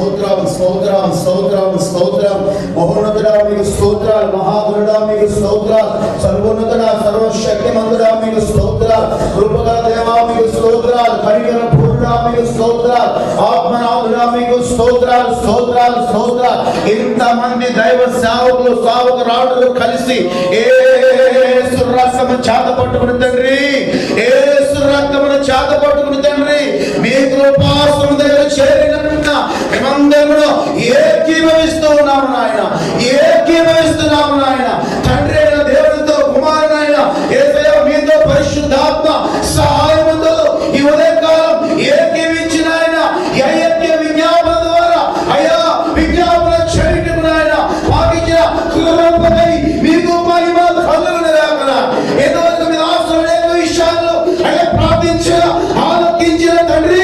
స్తోత్రం, స్తోత్రం, స్తోత్రం, స్తోత్రం. మహోన్నతుడా మీకు స్తోత్రాలు, మహాగురుడా మీకు స్తోత్రాలు, సర్వోన్నతుడా సర్వశక్తిమంతుడా మీకు స్తోత్రాలు, కృపగల దేవా మీకు స్తోత్రాలు, కనికర పూర్ణుడా మీకు స్తోత్రాలు, ఆత్మనాథుడా మీకు స్తోత్రాలు, స్తోత్రాలు, స్తోత్రాలు. ఇంతమంది దైవ సేవకులు సేవకురాళ్ళు కలిసి యేసు రక్తమును చేత పట్టుకుని తండ్రి, యేసు రక్తమును చేత పట్టుకుని తండ్రి మీ కృపాసనం దగ్గర చేరినంత మేమందరూ ఏకీభవిస్తూ ఉన్నాము నాయన, ఏకీభవిస్తున్నాము నాయన. తండ్రి అయిన దేవునితో కుమారునైన యేసయ్య మీతో పరిశుద్ధాత్మ సహాయముతో ఈ ఉదయకాలం ఏకీవించిన ఆయన ఐక్య విజ్ఞాపన ద్వారా అయ్యా విజ్ఞాపన చేయటం నాయన పాటించిన కృపపై మీకు మహిమ కలుగును గాక. ఎంతవరకు మీ ఆశలు అనేక విషయాల్లో అయ్యా ప్రార్థించిన ఆలోకించిన తండ్రి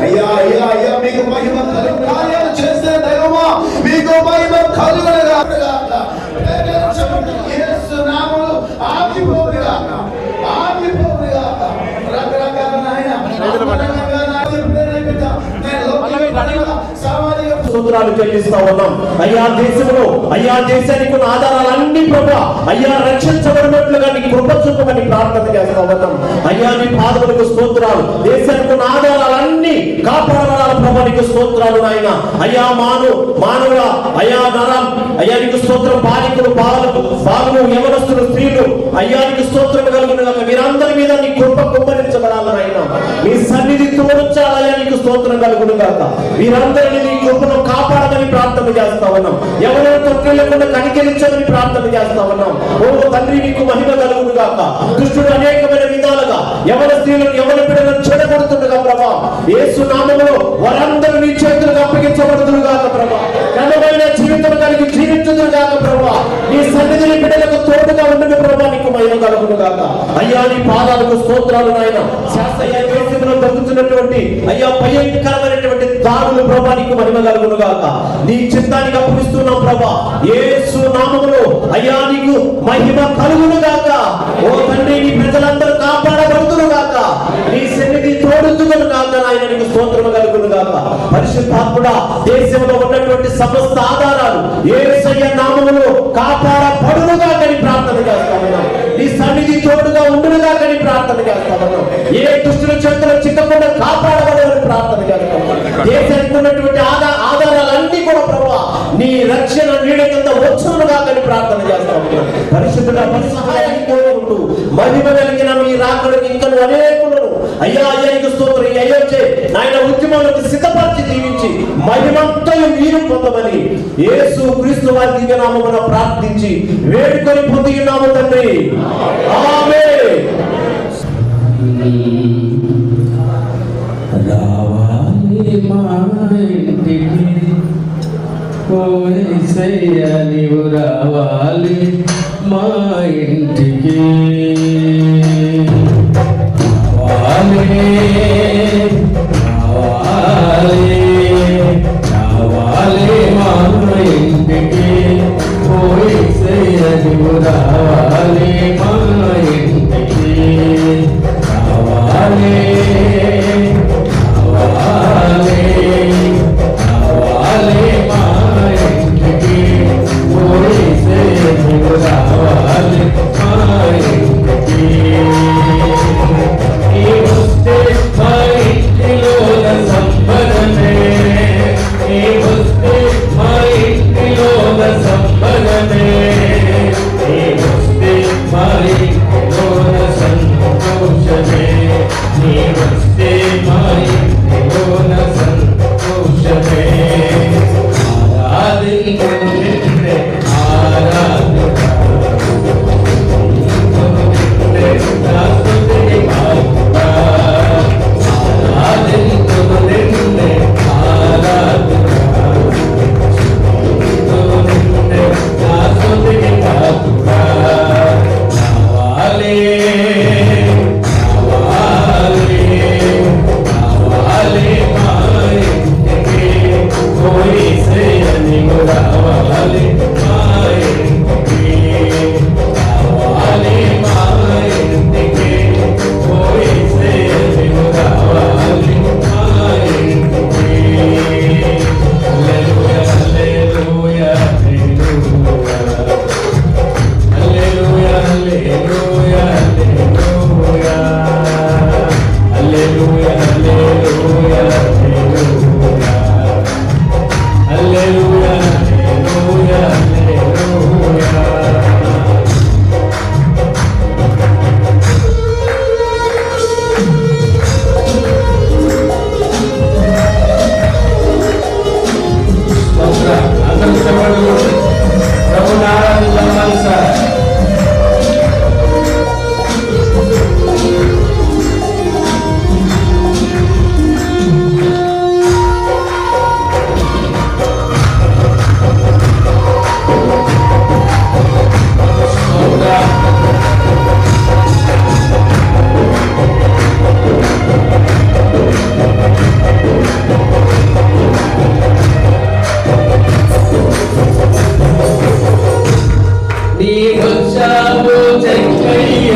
అయ్యా అయ్యా అయ్యా మీకు మహిమ కలుగు కార్యాలు చేస్తే దైవమా మీకు మహిమ కలుగును గాక. యేసు నామములో ఆగిపోవును గాక, ఆగిపోవును గాక. రకరకాల నాయన స్తోత్రాలు చెల్లిస్తా ఉన్నాం. అయ్యా దేశంలో అయ్యా దేశానికి ఉన్న ఆధారాలన్నీ ప్రభా అయ్యా రక్షించబడినట్లుగా నీ కృప చూపమని ప్రార్థన చేస్తా ఉన్నాం. అయ్యా నీ పాదములకు స్తోత్రాలు. దేశానికి ఉన్న ఆధారాలన్నీ కాపాడాల ప్రభా నీకు స్తోత్రాలు నాయన. అయ్యా మానవ అయ్యా నరం అయ్యా నీకు స్తోత్రం. బాలికలు బాలులు యవనస్తులు స్త్రీలు అయ్యా నీకు స్తోత్రం కలుగును గాక. మీరందరి మీద నీ కృప కుమ్మరించబడాలి నాయన. మీ సన్నిధి తోడుచాలయ్యా నీకు స్తోత్రం కలుగును గాక. వీరందరినీ నీ కృపను కాపాడమని ప్రార్థన చేస్తా ఉన్నాం. ఎవరో తొక్కెళ్ళకుండా కనికరించమని ప్రార్థన చేస్తా ఉన్నాం. ఓ తండ్రి నీకు మహిమ కలుగును గాక. దుష్టుడు అనేకమైన విధాలుగా ఎవరి స్త్రీలను ఎవరి బిడ్డలను చెడగొడుతుండగా ప్రభా యేసు నామములో వారందరూ నీ చేతులకు అప్పగించబడుతురు గాక ప్రభా. ఘనమైన జీవితం కలిగి జీవించుదురు గాక ప్రభా. నీ సన్నిధిని బిడ్డలకు తోడుగా ఉండని ప్రభా నీకు మహిమ కలుగును గాక. అయ్యా నీ పాదాలకు స్తోత్రాలు నాయన. శాస్త్రయ్య దేశంలో దొరుకుతున్నటువంటి అయ్యా భయంకరమైనటువంటి దారులు ప్రభా నీకు మహిమ కలుగును గాక. నీ చిత్తానికి అప్పగిస్తున్నాం ప్రభా యేసు నామములో అయ్యా నీకు మహిమ కలుగును గాక. ఓ తండ్రి నీ ప్రజలందరూ కాపాడబడుతురు గాక. నీ సన్నిధి తోడుతును గాక నాయన నీకు స్తోత్రము కలుగును గాక. పరిశుద్ధాత్ముడా దేశంలో ఉన్నటువంటి సమస్త ఆధారాలు యేసయ్య నామములో కాపాడబడును గాక అని ప్రార్థన చేస్తా ఉన్నాం. నీ సన్నిధి తోడుగా ఉండును గాక అని ప్రార్థన చేస్తా ఉన్నాం. ఏ దుష్టుల చేతులు చిక్కకుండా కాపాడబడాలని ప్రార్థన చేస్తా ఉన్నాం. దేశానికి ఉన్నటువంటి ఆధారాలన్నీ కూడా ప్రభా నీ రక్షణ నీడ కింద వచ్చును గాక అని ప్రార్థన చేస్తా ఉన్నాం. పరిశుద్ధుడా సహాయాన్ని కోరుకుంటూ మహిమ కలిగిన మీ రాకడకు ఇంకా అనేకులను అయ్యా అయ్యానికి స్తోత్రం. ఈ అయ్యొచ్చే నాయన ఉద్యమాలకు సిద్ధపరిచి దీవించి మహిమంతయు మీరు పొందమని యేసు క్రీస్తు వారి దివ్యనామమున ప్రార్థించి వేడుకొని పొందినాము తండ్రి. ఆమేన్. రావాలి మా ఇంటికి ఓ యేసయ్య నీవు రావాలి మా ఇంటికి. రావాలి రావాలి రావాలి మా ఇంటికి ఓ యేసయ్య నీవు రావాలి మా ఇంటికి. రావాలి రావాలి రావాలి మా ఇంటికి ఓ యేసయ్య నీవు రావాలి మా ఇంటికి. ఈ వస్తే మా ఇంటిలో సంబరమే హల్లెలూయా హల్లెలూయా హల్లెలూయా. అందరూ ప్రభుని ఆరాధించాలి సార్. నీ వచ్చావు చెక్కయ్య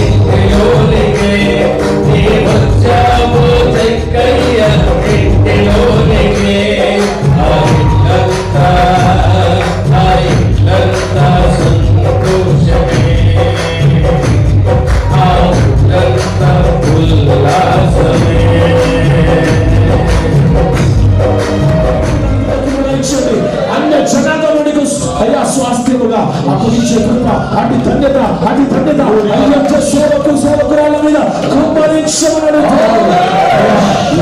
ఇంటిలోనికే, నీ వచ్చావు చెక్కయ్య ఇంటిలోనికే. ఆ ఇల్లంతా సంతోషమే, ఆ ఇల్లంతా ఉల్లాసమే. అన్ని జనాంగమునికి అయ్యా స్వాస్థ్యముగా అప్పగించే కృప, అటు ధన్యత అయ్యా సేవకురాల మీద కుమ్మరించమని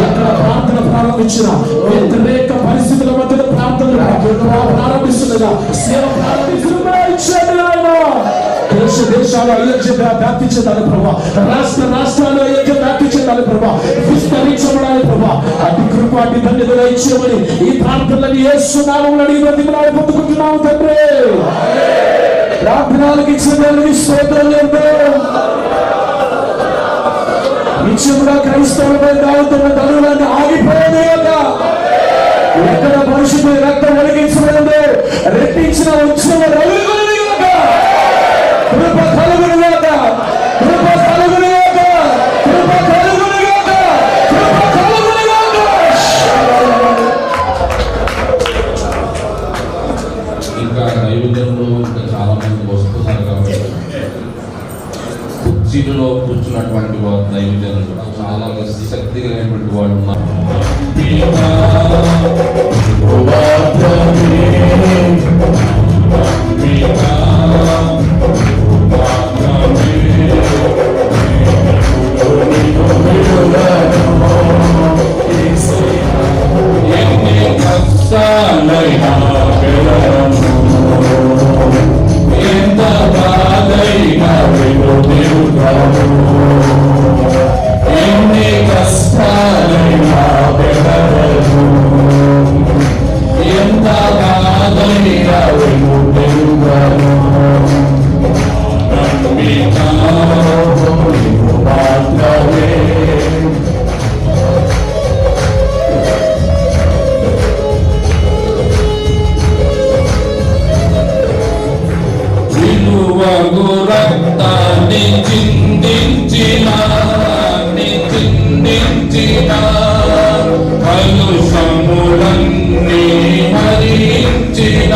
ఎక్కడ ప్రార్థన ప్రారంభించిన వ్యతిరేక పరిస్థితుల మధ్యలో ప్రారంభిస్తుండగా సేవ ప్రారంభించండి ఆయన. దేశాలు అయోధ్య వ్యాప్తించేదాని ప్రభా, రాష్ట్రాలు అయోధ్య వ్యాప్తించేదాని ప్రభా, విస్తరించబడాలి ప్రభా. అటు కృప అటు ధన్యతగా ఇచ్చేమని ఈ ప్రార్థనలను యేసు నామములో అడిగి బ్రతిమలాడి పొందుకుంటున్నాము తండ్రి. ప్రార్థనలకు ఇచ్చేదానికి స్తోత్రం నిత్యముగా క్రైస్తవులపై తాగుతున్న తరువులన్నీ ఆగిపోయేది కదా. ఎక్కడ మనుషులు రక్తం ఒలిగించబడిందో రెట్టించిన ఉత్సవ రగులుకొని కదా. కృప కలుగును గాక, కృప కలుగును గాక, కృప కలుగును గాక, కృప కలుగును గాక. ఇంకా నైవేద్యంలో ఇంకా చాలా మంది వస్తున్నారు కాబట్టి కుర్చీలలో కూర్చున్నటువంటి వారు నైవేద్యాలు కూడా చాలా శక్తి కలిగినటువంటి వాళ్ళు ఉన్నారు. ఎన్ని కష్టాలైనా ఎంత బాధైనా ఎన్ని కష్టాలైనా ఎంత బాధైనా విలువగు రక్తాన్ని చిందించిన కలుషములన్నీ హరించిన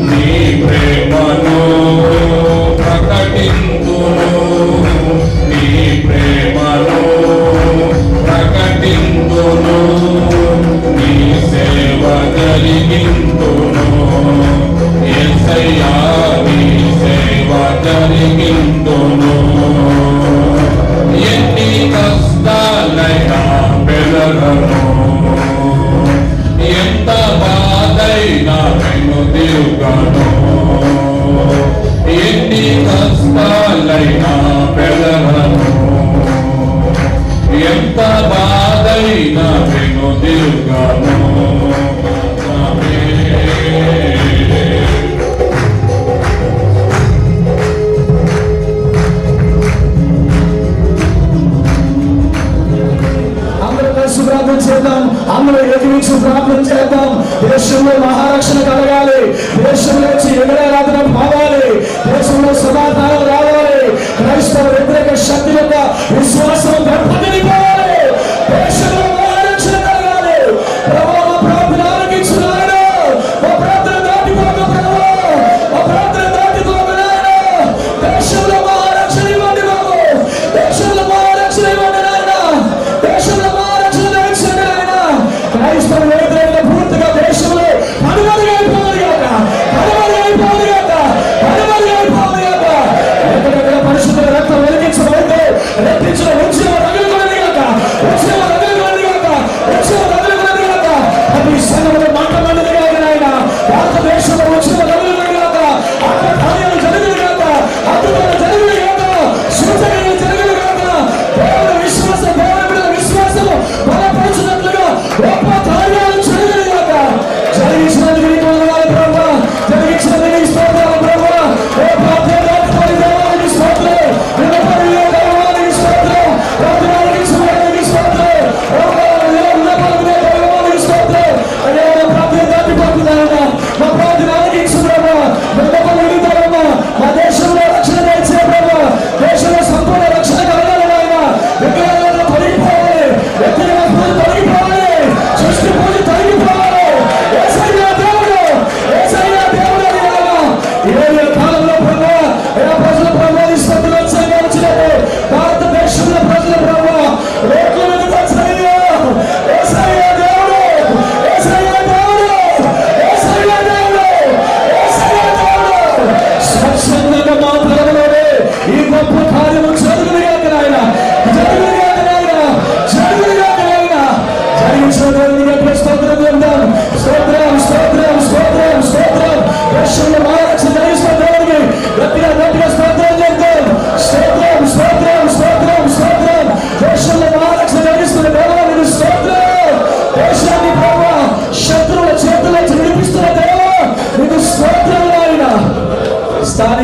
నీ ప్రేమను ప్రకటింతును, నీ ప్రేమను ప్రకటింతును, నీ సేవ జరిగింతును. యేసయ్యా నీ సేవ జరిగింతును. ఎన్ని కష్టాలైనా పెరగను, ఎంత బాధైనా నేను తిరుగను. ఎన్ని కష్టాలైనా పెరగను, ఎంత బాధైనా నేను తిరుగను. ప్రార్థన చేద్దాం, అందరూ ఎగిరించి ప్రార్థన చేద్దాం. దేశంలో మహారక్షణ కలగాలి, దేశంలో ఎగరారాధన పోవాలి, దేశంలో సమాధానం రావాలి, క్రైస్తవ వ్యతిరేక శక్తి యొక్క విశ్వాసం దెబ్బతినిపోవాలి, దేశంలో మహారక్షణ కలగాలి. ప్రభావ ప్రార్థన ఆరోగించున్నాడు, మా ప్రార్థన దాటిపోక ప్రభు, మా ప్రార్థన దాటిపోకనాడు. దేశంలో మహారక్షణ ఇవ్వండి బాబు, దేశంలో మహారక్షణ ఇవ్వండి నాయన.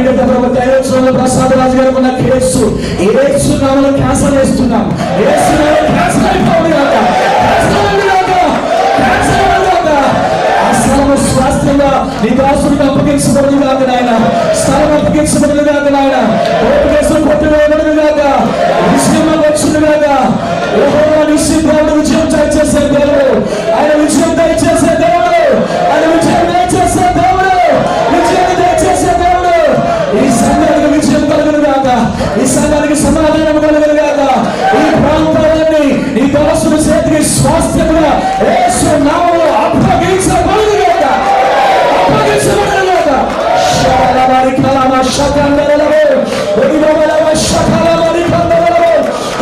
కార్యకర్త ప్రభు దైవోత్సవంలో ప్రసాద్ రాజు గారు ఉన్న కేసు ఏసు నామములో క్యాన్సల్ చేస్తున్నాం. ఏసు నామములో క్యాన్సల్ అయిపోవాలి కాక, క్యాన్సల్ అవ్వాలి కాక, క్యాన్సల్ అవ్వాలి కాక. ఆ స్థలము స్వాస్థ్యంగా నీ దాసుడికి అప్పగించబడును కాక నాయన, స్థలం అప్పగించబడును కాక నాయన, కోర్టు కేసులు కొట్టివేయబడును కాక, విజయంలో వచ్చును కాక. యెహోవా నిశ్చితంగా విజయం దయచేసే దేవుడు, ఆయన విజయం దయచేసే దేవుడు, ఆయన విజయం దయచేసే దేవుడు, విజయం దయచేసే దేవుడు. ఈ సంఘానికి విజయం కలుగును గాక, ఈ సంఘానికి సమాధానం కలుగును గాక. ఈ ప్రాంతాలన్నీ నీ దాసుడి చేతికి స్వాస్థ్యంగా యేసు నామములో అప్పగించబడును గాక, అప్పగించబడును గాక. శబలబరి కలమ శకందరలవో ఒదిగోబలవ శకలబరి కందరలవో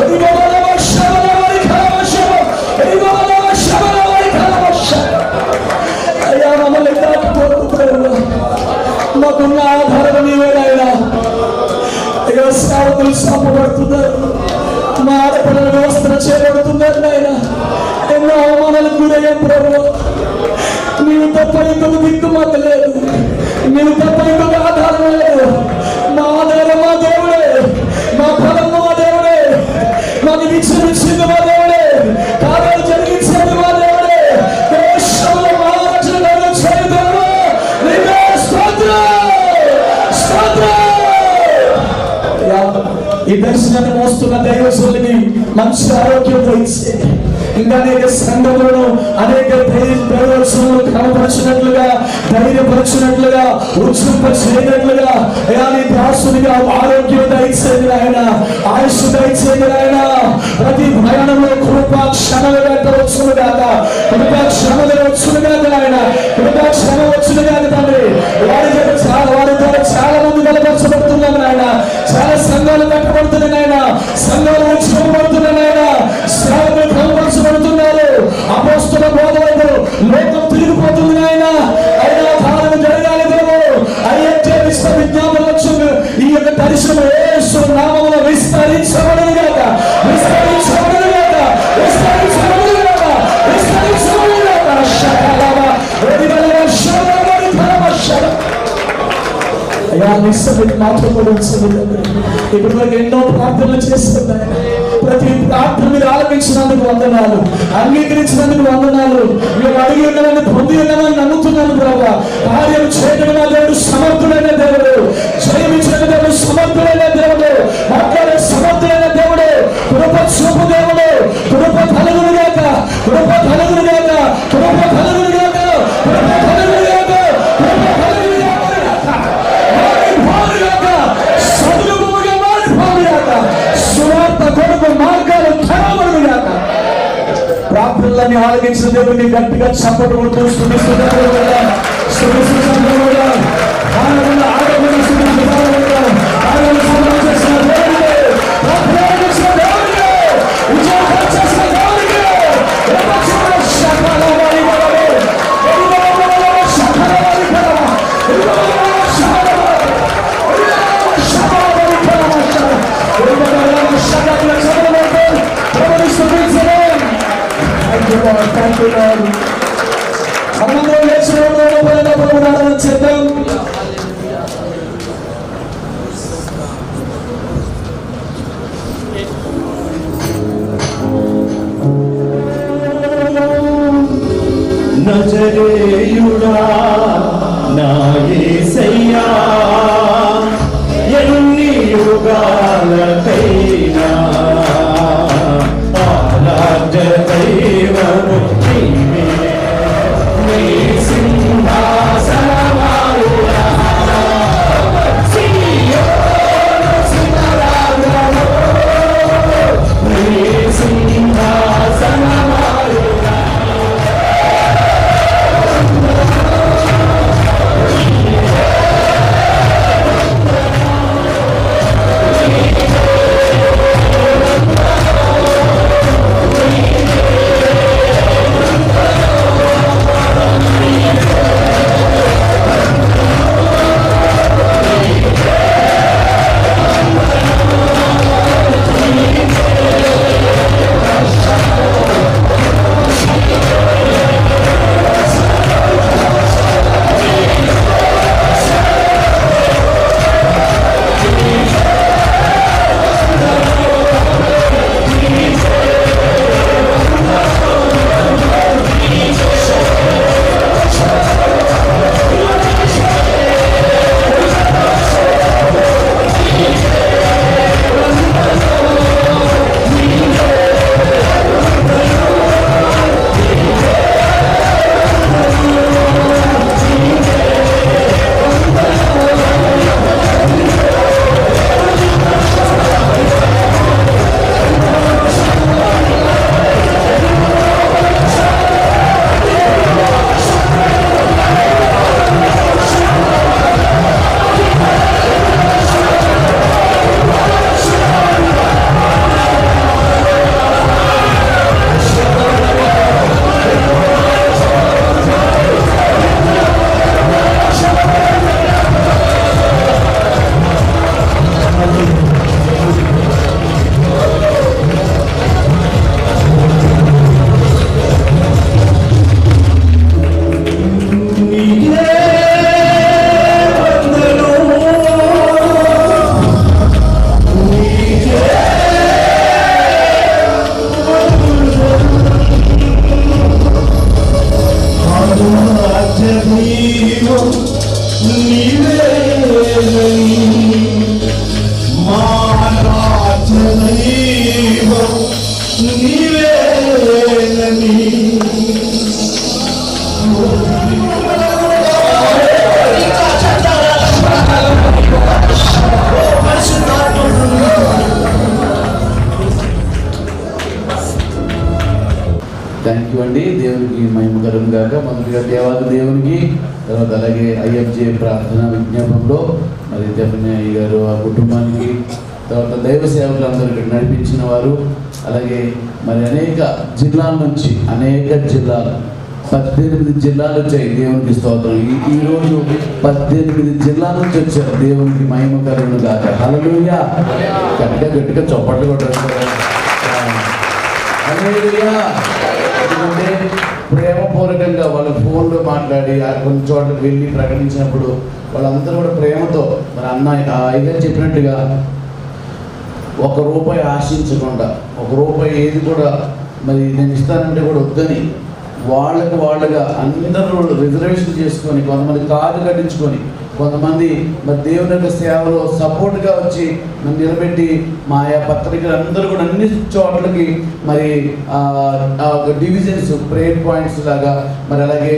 ఒదిగోబలవ శబలబరి కలమ శబ ఒదిగోబలవ శబలబరి కలమ శబ. అయ్యా మమ్మల్ని దాటిపోతున్నాడు, మాకున్న ఆధారం నీవేనాయనా. అయ్యా సేవకులు శాపపడుతున్నారు, మా ఆడపిల్లల వ్యవస్థను చేపడుతున్నారు నాయన. ఎన్నో అవమానాలకు గురయ్యాం ప్రభు. నీవు తప్ప ఇంకొక దిక్కు మాకు లేదు, నీవు తప్ప ఇంకొక ఆధారం లేదు. మా ఆధారం మా దేవుడే, మా ఫలం మా దేవుడే, మాకు నిశ్చయించింది మా దేవుడే, కార్యాలు జరిగించేది మా దేవుడే. దేశంలో మహారాజుల చరిత్రలో నీవే స్తోత్రం, స్తోత్రం. ఈ దర్శనాన్ని మోస్తున్న దైవశుల్ని మంచి ఆరోగ్యం ఇచ్చే, ఇంకా అనేక సంఘములను అనేక దైవశులను కనపరచినట్లుగా, ధైర్యపరచినట్లుగా, ఉత్సంపచేయనట్లుగా నీ దాసునిగా ఆరోగ్యం దయచేయండి ఆయన, ఆయుష్ దయచేయండి ఆయన. ప్రతి ప్రయాణంలో కృపా క్షణలు వెంట వచ్చును కాక, కృపా క్షణలు వచ్చును కాక ఆయన, కృపా క్షణ వచ్చును కాక తండ్రి. వారి ద్వారా చాలా మంది బలపరచబడుతున్నారు ఆయన, చాలా సంఘాలు కట్టబడుతున్నాయి ఆయన, సంఘాలు ఉత్సవపడుతున్నాయి ఆయన, సేవలు కనపరచబడుతున్నారు. అపోస్తుల బోధ వైపు లోకం తిరిగిపోతుంది ఆయన. అయినా కాలం జరగాలి దేవు. అయ్యే విజ్ఞాపనవచ్చు ఈ యొక్క దర్శనం యేసు నామములో విస్తరించబడును గాక, విస్తరించబడును గాక, విస్తరించబడును గాక, విస్తరించబడును గాక. శకలవ ఒదిగలవ శబలబరి కలవ శబ. అయ్యా నిశ్చయం మాత్రం కూడా ఇప్పుడు వరకు ఎన్నో ప్రార్థనలు చేస్తున్నాయి. ప్రతి ప్రార్థన మీరు ఆలపించినందుకు వందనాలు, అంగీకరించినందుకు వందనాలు. మీరు అడిగి ఉన్నామని పొంది ఉన్నామని నమ్ముతున్నాను ప్రభా. కార్యం చేయడం నా దేవుడు సమర్థుడైన దేవుడు, జయమించిన దేవుడు సమర్థుడైన దేవుడు, మాట్లాడే సమర్థుడైన దేవుడు, కృప చూపు దేవుడు. కృప కలుగును గాక, కృప కలుగును గాక, కృప కలుగును గాక, కృప కలుగును గాక, కృప కలుగును గాక. సదులుగా మారిపోను గాక, సువార్త కొరకు మార్గాలు తెరవబడును గాక. ప్రార్థనలన్నీ ఆలకించిన దేవుడిని గట్టిగా చప్పట్లు కొడుతూ స్తుతిస్తున్నారు. మనమందరం లేచిన చేద్దాం. నజరేయుడా నా యేసయ్యా, ఎన్ని యుగాలకైనా ఆరాధ్య దైవము నీవే. నీ సింహాసనమారుడా సీయోను శిఖరాగ్రలో, నీ సింహాసనమారుడా నీవేనని థ్యాంక్ యూ అండి. దేవునికి మహిమకరం గాక. మొదటిగా దేవాది దేవునికి, తర్వాత అలాగే ఐఎఫ్జే ప్రార్థన విజ్ఞాపంలో మరి జపన్య గారు ఆ కుటుంబానికి, తర్వాత దైవ సేవకులందరూ నడిపించిన వారు, అలాగే మరి అనేక జిల్లాల నుంచి 18 జిల్లాలు వచ్చాయి. దేవునికి స్తోత్రం. ఈరోజు 18 జిల్లాల నుంచి వచ్చారు. దేవునికి మహిమకరం గాక. హల్లెలూయా. గట్టిగా చప్పట్లు కొట్టారు. హల్లెలూయా. ఎందుకంటే ప్రేమపూర్వకంగా వాళ్ళ ఫోన్లో మాట్లాడి కొన్ని చోట్లకి వెళ్ళి ప్రకటించినప్పుడు వాళ్ళందరూ కూడా ప్రేమతో మరి అయ్యగారు చెప్పినట్టుగా ₹1 ఆశించకుండా, ₹1 ఏది కూడా మరి నేను ఇస్తానంటే కూడా వద్దని వాళ్ళుగా అందరూ రిజర్వేషన్ చేసుకొని, కొంతమంది కార్డు కట్టించుకొని, కొంతమంది మరి దేవుని యొక్క సేవలో సపోర్ట్గా వచ్చి మరి నిలబెట్టి మా ఆయా పత్రికలు అందరూ కూడా అన్ని చోట్లకి మరి డివిజన్స్, ప్రేయర్ పాయింట్స్ లాగా, మరి అలాగే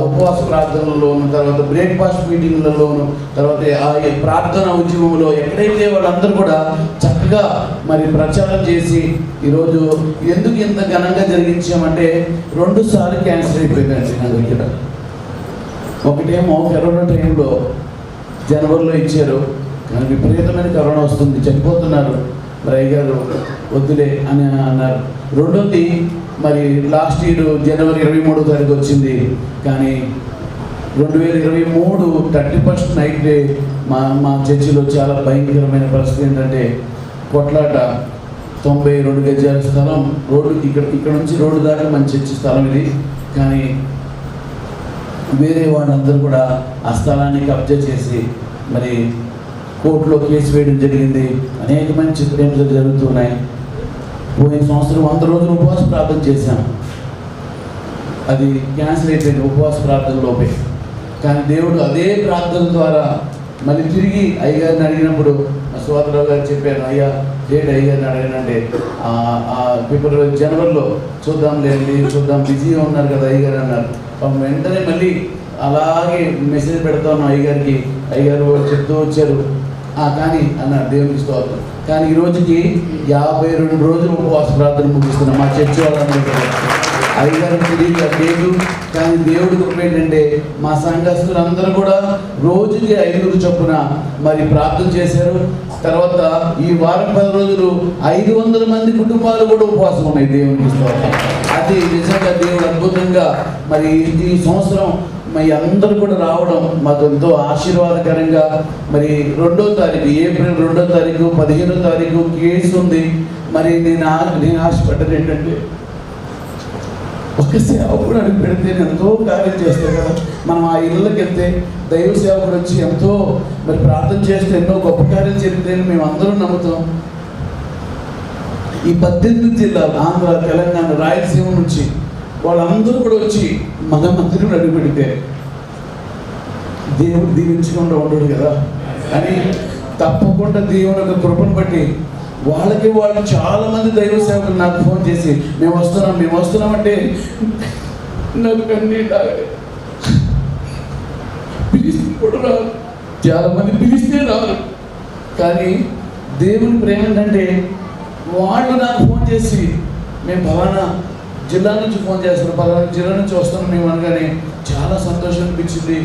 ఉపవాస ప్రార్థనలలోను, తర్వాత బ్రేక్ఫాస్ట్ మీటింగ్లలోను, తర్వాత ఆ ప్రార్థన ఉద్యమంలో ఎక్కడైతే వాళ్ళందరూ కూడా చక్కగా మరి ప్రచారం చేసి ఈరోజు ఎందుకు ఇంత ఘనంగా జరిగించామంటే 2 సార్లు క్యాన్సిల్ అయిపోయిందండి నా దగ్గర. ఒకటేమో కరోనా టైంలో జనవరిలో ఇచ్చారు, కానీ విపరీతమైన కరోనా వస్తుంది, చనిపోతున్నారు, మరి అయ్యగారు వద్దులే అని అన్నారు. రెండోది మరి లాస్ట్ ఇయర్ జనవరి 23వ తారీఖు వచ్చింది, కానీ 2023 31st నైట్ డే మా చర్చిలో చాలా భయంకరమైన పరిస్థితి ఏంటంటే కొట్లాట. 92 గజాల స్థలం, రోడ్డు ఇక్కడ నుంచి రోడ్డు దాకా మన చర్చి స్థలం ఇది, కానీ వేరే వాళ్ళందరూ కూడా ఆ స్థలాన్ని కబ్జా చేసి మరి కోర్టులో కేసు వేయడం జరిగింది. అనేకమైన చిత్రహింసలు జరుగుతున్నాయి. పోయిన సంవత్సరం 100 రోజులు ఉపవాస ప్రార్థన చేశాం, అది క్యాన్సిల్ అయిపోయింది ఉపవాస ప్రార్థనలోపే. కానీ దేవుడు అదే ప్రార్థన ద్వారా మళ్ళీ తిరిగి అయ్యగారిని అడిగినప్పుడు మా సోదరరావు గారు చెప్పాను, అయ్యా డేట్ అయ్యగారిని అడిగానంటే ఫిబ్రవరి జనవరిలో చూద్దాం బిజీగా ఉన్నారు కదా అయ్యగారు అన్నారు. వెంటనే మళ్ళీ అలాగే మెసేజ్ పెడతా ఉన్నాం అయ్యగారికి. అయ్యగారు చెప్తూ వచ్చారు, కానీ అన్నారు దేవునికి స్తోత్రం. కానీ ఈ రోజుకి 52 రోజులు ఉపవాస ప్రార్థన ముగిస్తున్నాం మా చర్చి వాళ్ళందరూ. అయ్యగారు తెలియదు, కానీ దేవుడి కృప ఏంటంటే మా సంఘస్థులందరూ కూడా రోజుకి 5 చొప్పున మరి ప్రార్థన చేశారు. తర్వాత ఈ వారం 10 రోజులు 500 మంది కుటుంబాలు కూడా ఉపవాసం ఉన్నాయి దేవునికి స్తోత్రం. అది నిజంగా దేవుడు అద్భుతంగా మరి ఈ సంవత్సరం మరి అందరూ కూడా రావడం మాకు ఎంతో ఆశీర్వాదకరంగా. మరి 2వ తారీఖు ఏప్రిల్ 2వ తారీఖు 15వ తారీఖు కేసు ఉంది. మరి నేను ఆశపడ్డది ఏంటంటే ఒక సేవకుడు అడిగి పెడితే ఎంతో కార్యం చేస్తాయి కదా. మనం ఆ ఇళ్ళకి వెళ్తే దైవ సేవకుడు వచ్చి ఎంతో మరి ప్రార్థన చేస్తే ఎన్నో గొప్ప కార్యం జరిగితే మేము అందరం నమ్ముతాం. ఈ 18 జిల్లాలు ఆంధ్ర, తెలంగాణ, రాయలసీమ నుంచి వాళ్ళందరూ కూడా వచ్చి మన మంత్రులు అడిగి పెడితే దేవుడు దీవించకుండా ఉండడు కదా అని తప్పకుండా దేవుని యొక్క కృపను బట్టి వాళ్ళు చాలా మంది దైవ సేవకులు నాకు ఫోన్ చేసి మేము వస్తున్నామంటే నాకు పిలిస్తే కూడా రాదు, చాలా మంది పిలిస్తే రాదు. కానీ దేవుని ప్రేమ ఏంటంటే వాళ్ళు నాకు ఫోన్ చేసి మేము పలానా జిల్లా నుంచి ఫోన్ చేస్తారు, పలానా జిల్లా నుంచి వస్తున్నాం మేము అనగానే చాలా సంతోషం అనిపించింది.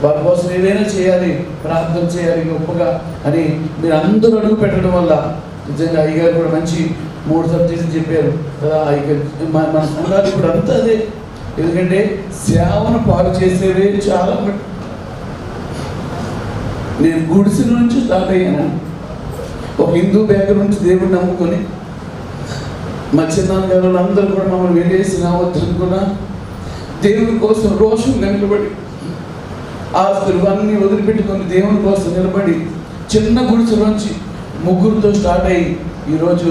వారి కోసం ఏదైనా చేయాలి, ప్రార్థన చేయాలి గొప్పగా అని మీరు అందరూ అడుగు పెట్టడం వల్ల నిజంగా అయ్యగారు కూడా మంచి 3 సబ్జెక్టులు చెప్పారు కదా. మన సంఘాలు ఇప్పుడు అంతా అదే, ఎందుకంటే సేవను పాలు చేసేదే చాలా. నేను గుడిసెల నుంచి స్టార్ట్ అయ్యాను. ఒక హిందూ బ్యాగ్ నుంచి దేవుడిని నమ్ముకొని మా చిన్నాన్న గారు అందరూ కూడా మమ్మల్ని వెళ్ళేసి రావద్దనుకున్నా దేవుని కోసం రోషం నిలబడి ఆస్తులు అన్నీ వదిలిపెట్టుకొని దేవుని కోసం నిలబడి చిన్న గుడిసెలోంచి 3 స్టార్ట్ అయ్యి ఈరోజు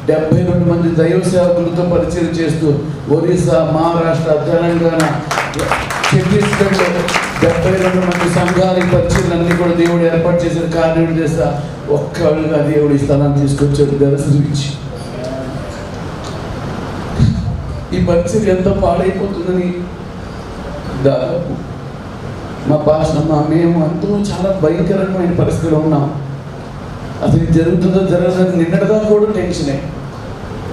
72 మంది దైవ సేవకులతో పరిచయం చేస్తూ ఒరిస్సా, మహారాష్ట్ర, తెలంగాణ, ఛత్తీస్గఢ్లో 72 మంది సంఘాల పరిచయాలన్నీ కూడా దేవుడు ఏర్పాటు చేసిన కార్యం చేస్తా ఒక్కళ్ళుగా దేవుడు ఈ స్థలాన్ని తీసుకొచ్చాడు దర్శనమిచ్చి. ఈ పరిస్థితి ఎంతో పాడైపోతుందని దాదాపు మా భాష మేము అందరూ చాలా భయంకరమైన పరిస్థితిలో ఉన్నాం. అసలు ఇది జరుగుతుందో జరగదని నిన్నటిదాకా కూడా టెన్షనే.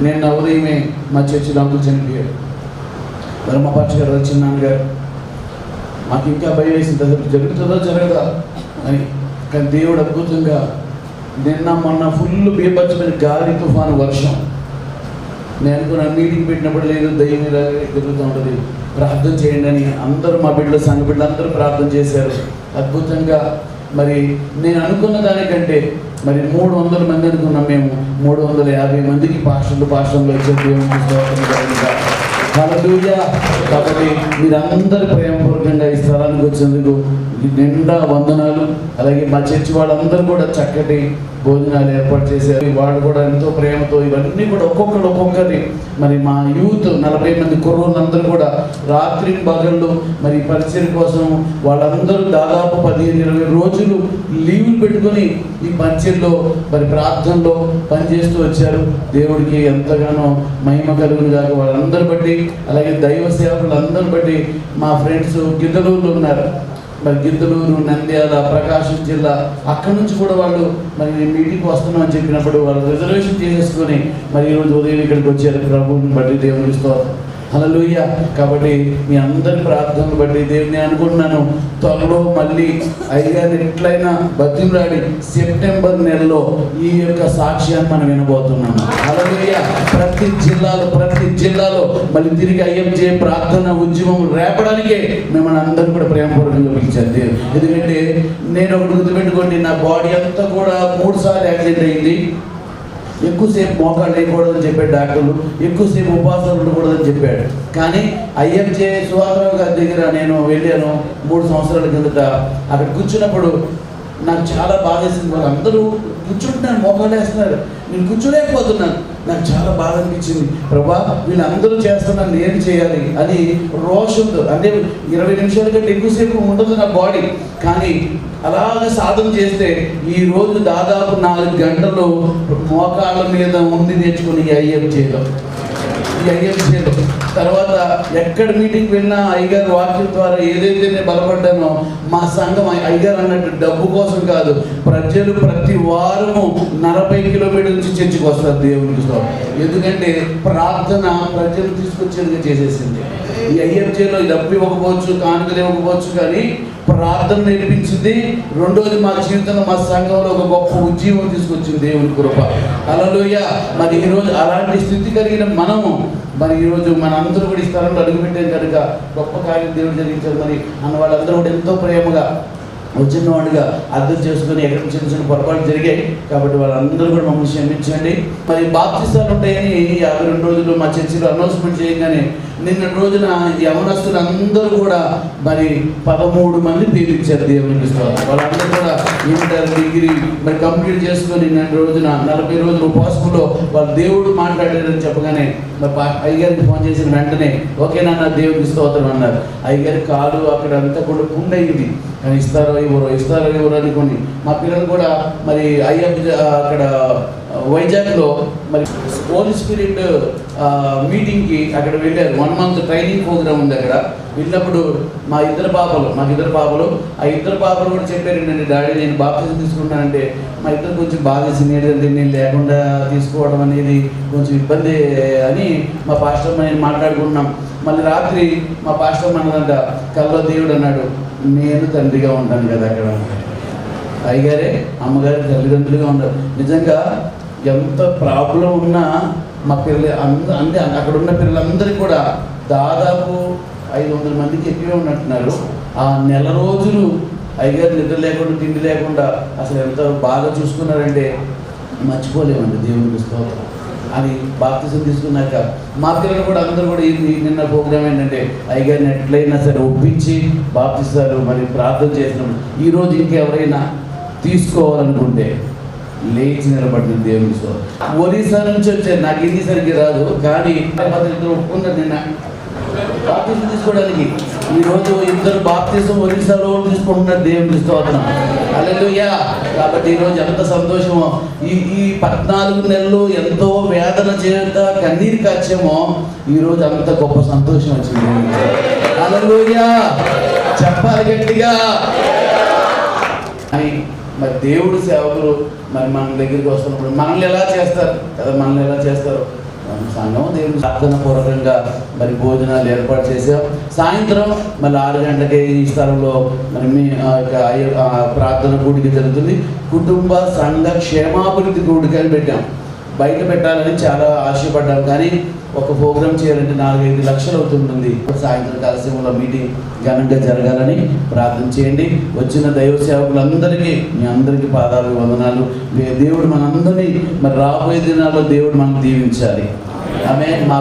నేను ఉదయమే మా చర్చిలో అంకుల్ చనిపోయాడు. ధర్మపాక్ష గారు వచ్చిన నాన్నగారు మాకు ఇంకా భయం వేసింది, అసలు జరుగుతుందో జరగదా అని. కానీ దేవుడు అద్భుతంగా నిన్న మొన్న ఫుల్ బీభత్సమైన గాలి తుఫాను వర్షం. నేను అనుకున్న మీటింగ్ పెట్టినప్పుడు లేదు దయ్యం మీద తిరుగుతూ ఉంటుంది, ప్రార్థన చేయండి అని అందరూ మా బిడ్డలు సంఘ బిడ్డలు అందరూ ప్రార్థన చేశారు. అద్భుతంగా మరి నేను అనుకున్న దానికంటే మరి 300 మంది అనుకున్నాం మేము. 350 మందికి పాస్టర్లు వచ్చే హల్లెలూయా. కాబట్టి మీరందరూ ప్రేమపూర్వకంగా ఈ స్థలానికి వచ్చినందుకు నిండా వందనాలు. అలాగే మా చర్చి వాళ్ళందరూ కూడా చక్కటి భోజనాలు ఏర్పాటు చేశారు. వాళ్ళు కూడా ఎంతో ప్రేమతో ఇవన్నీ కూడా ఒక్కొక్కరి మరి మా యూత్ 40 మంది కుర్రోళ్ళందరూ కూడా రాత్రి పగళ్ళు మరి పరిచయం కోసం వాళ్ళందరూ దాదాపు 15-20 రోజులు లీవులు పెట్టుకొని ఈ పరిచయంలో మరి ప్రార్థనలో పనిచేస్తూ వచ్చారు. దేవుడికి ఎంతగానో మహిమ కలుగును గాక వాళ్ళందరూ బట్టి, అలాగే దైవ సేవకులందరూ బట్టి. మా ఫ్రెండ్స్ గిద్దలూరులో ఉన్నారు, మరి గిద్దలూరు, నంద్యాల, ప్రకాశం జిల్లా, అక్కడి నుంచి కూడా వాళ్ళు మరి మీటింగ్కి వస్తున్నామని చెప్పినప్పుడు వాళ్ళు రిజర్వేషన్ చేసేసుకొని మరి ఈరోజు ఉదయం ఇక్కడికి వచ్చారు. ప్రభువుని బట్టి దేవుని స్తోత్రం, హల్లెలూయా. కాబట్టి మీ అందరి ప్రార్థనలు బట్టి దేవుని అనుకుంటున్నాను, త్వరలో మళ్ళీ అయ్యగారిని ఎట్లయినా బతిమలాడి సెప్టెంబర్ నెలలో ఈ యొక్క సాక్ష్యాన్ని మనం వినబోతున్నాము. హల్లెలూయా. ప్రతి జిల్లాలో మళ్ళీ తిరిగి అయ్యే ప్రార్థన ఉద్యమం రేపడానికే మిమ్మల్ని అందరూ కూడా ప్రేమపూర్వకంగా పిలిచారు దేవుడు. ఎందుకంటే నేను ఒకటి గుర్తుపెట్టుకోండి, నా బాడీ అంతా కూడా 3 సార్లు యాక్సిడెంట్ అయింది. ఎక్కువసేపు మోకాళ్ళు వేయకూడదని చెప్పాడు డాక్టర్లు, ఎక్కువసేపు ఉపవాసాలు ఉండకూడదని చెప్పాడు. కానీ ఐఎంజే సువాసరావు గారి దగ్గర నేను వెళ్ళాను 3 సంవత్సరాల కిందట. అక్కడ కూర్చున్నప్పుడు నాకు చాలా బాధ వేసింది. వాళ్ళందరూ కూర్చుంటున్నాను, మోకాళ్ళు వేస్తున్నారు, నేను కూర్చోలేకపోతున్నాను. నాకు చాలా బాధ అనిపించింది. ప్రభా వీళ్ళందరూ చేస్తున్నాను, నేను చేయాలి అని రోషంతో. అంటే 20 నిమిషాల కంటే ఎక్కువసేపు ఉండదు నా బాడీ. కానీ అలాగే సాధన చేస్తే ఈరోజు దాదాపు 4 గంటలు మోకాళ్ళ మీద ఉండి నేర్చుకుని ఐఎం చేయడం. తర్వాత ఎక్కడ మీటింగ్ వెళ్ళినా అయ్యగారు వాక్యం ద్వారా ఏదైతే నేను బలపడ్డానో మా సంఘం అయ్యగారు అన్నట్టు డబ్బు కోసం కాదు, ప్రజలు ప్రతి వారము 40 కిలోమీటర్ల నుంచి చర్చికి వస్తారు దేవునికి. ఎందుకంటే ప్రార్థన ప్రజలు తీసుకొచ్చేదిగా చేసేసింది. ఈ ఐఎంజేలో డబ్బు ఇవ్వకపోవచ్చు, కానుకలు ఇవ్వకపోవచ్చు, కానీ ప్రార్థన నేర్పించింది. రెండోది మా జీవితంలో మా సంఘంలో ఒక గొప్ప ఉద్యమం తీసుకొచ్చింది దేవుని కృప. హల్లెలూయా. మరి ఈరోజు అలాంటి స్థితి కలిగిన మనము మరి ఈరోజు మనందరూ కూడా ఈ స్థలంలో అడుగుపెట్టాం కనుక గొప్ప కార్యం దేవుడు జరిగించారు. మరి అన్న వాళ్ళందరూ కూడా ఎంతో ప్రేమగా వచ్చిన వాడిగా అర్థం చేసుకుని ఎక్కడ చిన్న పొరపాటు జరిగాయి. కాబట్టి వాళ్ళందరూ కూడా మమ్మల్ని క్షమించండి. మరి బాప్తిస్తాలు ఉంటాయని 52 రోజులు మా చర్చిలో అనౌన్స్మెంట్ చేయగానే నిన్నటి రోజున యవనస్తులు అందరూ కూడా మరి 13 మంది తీర్చారు దేవునికి. వాళ్ళందరూ కూడా ఇంటర్, డిగ్రీ మరి కంప్లీట్ చేసుకొని నిన్నటి రోజున 40 రోజులు ఉపవాసంలో వాళ్ళు దేవుడు మాట్లాడారని చెప్పగానే మరి అయ్యగారికి ఫోన్ చేసిన వెంటనే ఓకేనా దేవునికి స్తోత్రం అన్నారు. అయ్యగారి కాలు అక్కడ అంతా కూడా పుండయింది. కానీ ఇస్తారో ఇవ్వరు అనుకోండి. మా పిల్లలు కూడా మరి అక్కడ వైజాగ్లో మరి హోలీ స్పిరిట్ మీటింగ్కి అక్కడ వెళ్ళారు. 1 మంత్ ట్రైనింగ్ ప్రోగ్రామ్ ఉంది అక్కడ. వెళ్ళినప్పుడు మాకు ఇద్దరు పాపలు ఆ ఇద్దరు పాపలు కూడా చెప్పారు, నేను డాడీ నేను బాప్తిజం తీసుకుంటానంటే మా ఇద్దరు కొంచెం బాగా ఏంటంటే నేను లేకుండా తీసుకోవడం అనేది కొంచెం ఇబ్బంది అని మా పాస్టర్ నేను మాట్లాడుకున్నాం. మళ్ళీ రాత్రి మా పాస్టర్ అన్నదంట, కల్లో దేవుడు అన్నాడు, నేను తండ్రిగా ఉంటాను కదా అక్కడ. అయ్యగారే అమ్మగారి తల్లిదండ్రులుగా ఉంటారు. నిజంగా ఎంత ప్రాబ్లం ఉన్నా మా పిల్లలు అంటే అక్కడ ఉన్న పిల్లలందరికీ కూడా దాదాపు 500 మందికి ఎక్కువే ఉన్నట్టున్నారు. ఆ నెల రోజులు అయ్యగారు నిద్ర లేకుండా తిండి లేకుండా అసలు ఎంత బాగా చూసుకున్నారంటే మర్చిపోలేమండి దేవునికి స్తోత్రం. అని బాప్తిజం తీసుకున్నాక మా పిల్లలు కూడా అందరూ కూడా నిన్న ప్రోగ్రామ్ ఏంటంటే అయ్యగారిని ఎట్లయినా సరే ఒప్పించి బాప్తిస్తారు. మరి ప్రార్థన చేసినప్పుడు ఈరోజు ఇంకెవరైనా తీసుకోవాలనుకుంటే లేచి నిలబడిన దేవుని స్తోత్రం. ఒరిస్సా నుంచి వచ్చారు, నాకు హిందీ సరిగ్గా రాదు, కానీ ఒప్పుకున్నారు నిన్న బాప్తిజం తీసుకోవడానికి. ఈరోజు ఇద్దరు బాప్తిజం ఒరిస్సాలో తీసుకుంటున్నారు. దేవుని స్తోత్రం. హల్లెలూయా. కాబట్టి ఈరోజు ఎంత సంతోషమో. ఈ 14 నెలలు ఎంతో వేదన చేత కన్నీరు కాచామో ఈరోజు అంత గొప్ప సంతోషం వచ్చింది. హల్లెలూయా. చెప్పాలి గట్టిగా. అని మరి దేవుడు సేవకులు మరి మన దగ్గరికి వస్తున్నప్పుడు మనల్ని ఎలా చేస్తారు కదా, మనల్ని ఎలా చేస్తారు సంఘం దేవుని ప్రార్థన పూర్వకంగా మరి భోజనాలు ఏర్పాటు చేసాం. సాయంత్రం మళ్ళీ 6 గంటలకే ఈ స్థలంలో మరి మీ ప్రార్థన కూడిక జరుగుతుంది. కుటుంబ సంఘ క్షేమాభివృద్ధి కూడిక అని పెట్టాం. బయట పెట్టాలని చాలా ఆశపడ్డాం, కానీ ఒక ప్రోగ్రాం చేయాలంటే 4-5 లక్షలు అవుతుంటుంది. సాయంత్రం కలశంలో మీటింగ్ ఘనంగా జరగాలని ప్రార్థన చేయండి. వచ్చిన దైవ సేవకులందరికీ మీ అందరికీ పాదాలు వందనాలు. దేవుడు మనందరినీ మరి రాబోయే దినాల్లో దేవుడు మనం దీవించాలి. ఆమె మా